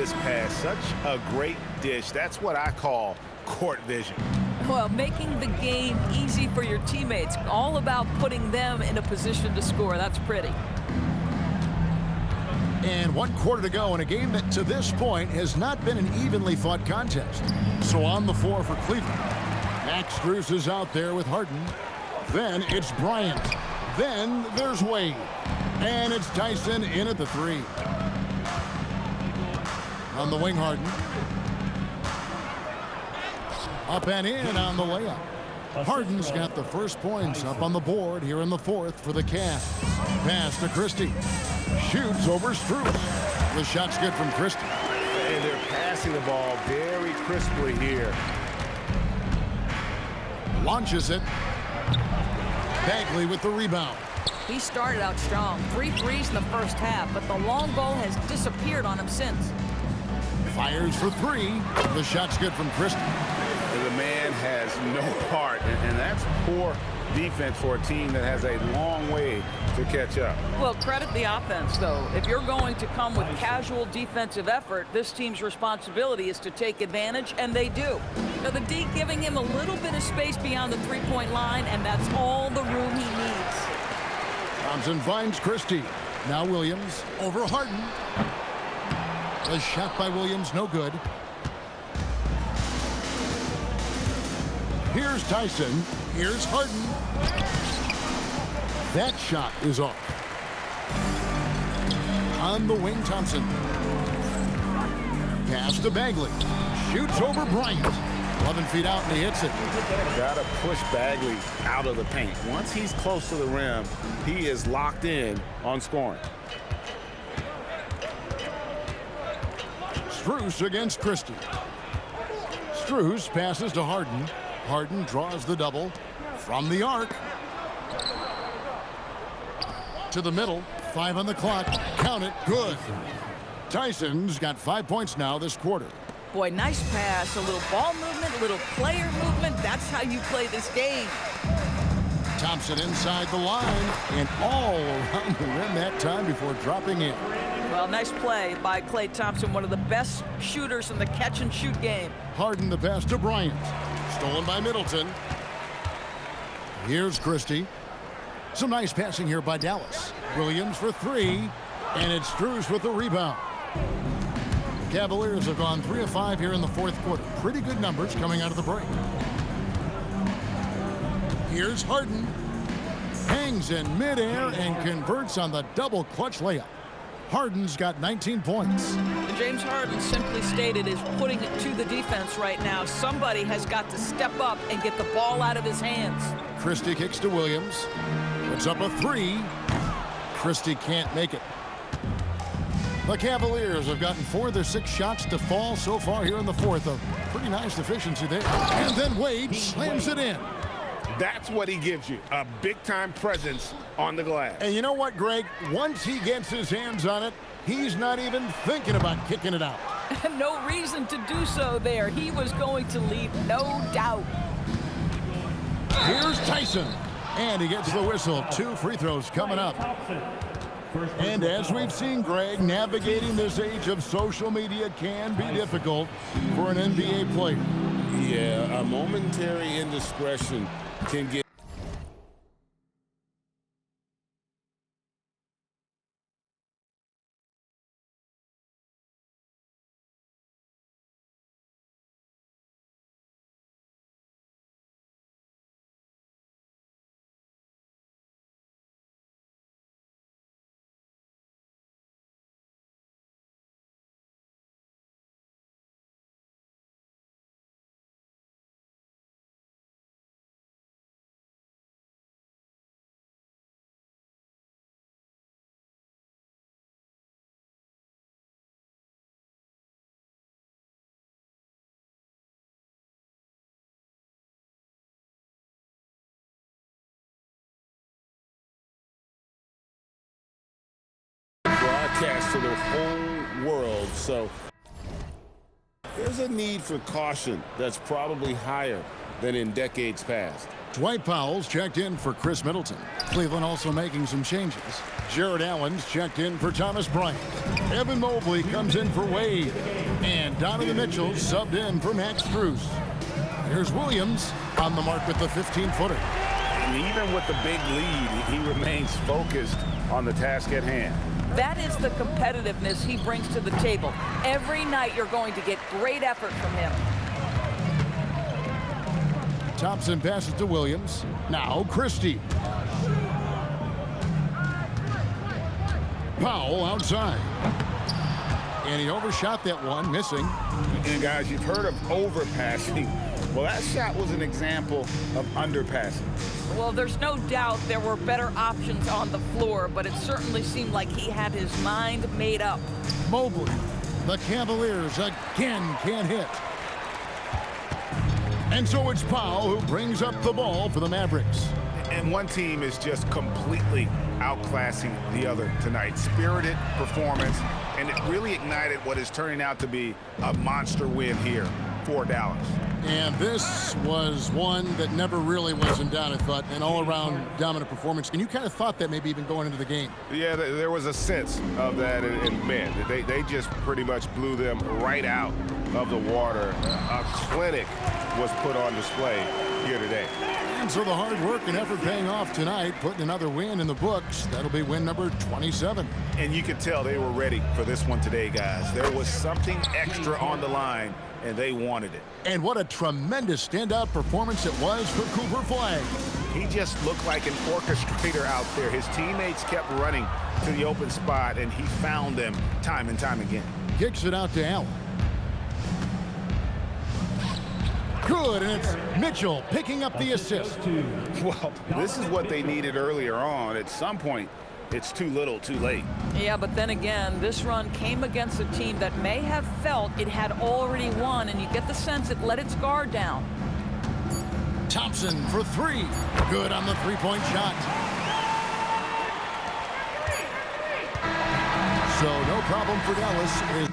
this pass. Such a great dish. That's what I call court vision. Well, making the game easy for your teammates. All about putting them in a position to score. That's pretty. And 1 quarter to go in a game that to this point has not been an evenly fought contest. So on the floor for Cleveland, Max Strus is out there with Harden. Then it's Bryant. Then there's Wade. And it's Tyson in at the 3. On the wing, Harden. Up and in on the layup. Harden's got the first points up on the board here in the 4th for the Cavs. Pass to Christie. Shoots over Strus. The shot's good from Christie. And they're passing the ball very crisply here. Launches it. Bagley with the rebound. He started out strong. 3 threes in the first half, but the long ball has disappeared on him since. Fires for 3. The shot's good from Christie. The man has no heart, and that's poor defense for a team that has a long way to catch up. Well, credit the offense, though. If you're going to come with casual defensive effort, this team's responsibility is to take advantage, and they do. Now, the D giving him a little bit of space beyond the three-point line, and that's all the room he needs. Thompson finds Christie. Now Williams over Harden. The shot by Williams, no good. Here's Tyson. Here's Harden. That shot is off. On the wing, Thompson. Pass to Bagley. Shoots over Bryant. 11 feet out, and he hits it. Got to push Bagley out of the paint. Once he's close to the rim, he is locked in on scoring. Strus against Christie. Strus passes to Harden. Harden draws the double from the arc. To the middle. 5 on the clock. Count it. Good. Tyson's got 5 points now this quarter. Boy, nice pass. A little ball movement, a little player movement. That's how you play this game. Thompson inside the line and all around the rim that time before dropping in. Well, nice play by Klay Thompson, one of the best shooters in the catch-and-shoot game. Harden the pass to Bryant. Stolen by Middleton. Here's Christie. Some nice passing here by Dallas. Williams for 3, and it's Strus with the rebound. Cavaliers have gone 3 of 5 here in the 4th quarter. Pretty good numbers coming out of the break. Here's Harden. Hangs in midair and converts on the double clutch layup. Harden's got 19 points. And James Harden simply stated is putting it to the defense right now. Somebody has got to step up and get the ball out of his hands. Christie kicks to Williams. Puts up a 3. Christie can't make it. The Cavaliers have gotten 4 of their 6 shots to fall so far here in the 4th. A pretty nice efficiency there. And then Wade slams it in. That's what he gives you, a big-time presence on the glass. And you know what, Greg? Once he gets his hands on it, he's not even thinking about kicking it out. No reason to do so there. He was going to leave, no doubt. Here's Tyson. And he gets the whistle. 2 free throws coming up. And as we've seen, Greg, navigating this age of social media can be difficult for an NBA player. Yeah, a momentary indiscretion can get broadcast to the whole world, so there's a need for caution that's probably higher than in decades past. Dwight Powell's checked in for Chris Middleton. Cleveland also making some changes. Jared Allen's checked in for Thomas Bryant. Evan Mobley comes in for Wade. And Donovan Mitchell subbed in for Max Strus. Here's Williams on the mark with the 15-footer. And even with the big lead, he remains focused on the task at hand. That is the competitiveness he brings to the table. Every night you're going to get great effort from him. Thompson passes to Williams. Now Christie. Powell outside. And he overshot that one, missing. And guys, you've heard of overpassing. Well, that shot was an example of underpassing. Well, there's no doubt there were better options on the floor, but it certainly seemed like he had his mind made up. Mobley. The Cavaliers again can't hit. And so it's Powell who brings up the ball for the Mavericks. And one team is just completely outclassing the other tonight. Spirited performance, and it really ignited what is turning out to be a monster win here for Dallas. And this was one that never really was in doubt, I thought, an all-around dominant performance. And you kind of thought that maybe even going into the game. Yeah, there was a sense of that, and man, they just pretty much blew them right out of the water. A clinic was put on display here today. And so the hard work and effort paying off tonight, putting another win in the books. That'll be win number 27. And you could tell they were ready for this one today, guys. There was something extra on the line, and they wanted it. And what a tremendous standout performance it was for Cooper Flagg. He just looked like an orchestrator out there. His teammates kept running to the open spot, and he found them time and time again. Kicks it out to Allen. Good, and it's Mitchell picking up the assist. Well, this is what they needed earlier on. At some point, it's too little, too late. Yeah, but then again, this run came against a team that may have felt it had already won, and you get the sense it let its guard down. Thompson for three. Good on the three-point shot. So no problem for Dallas.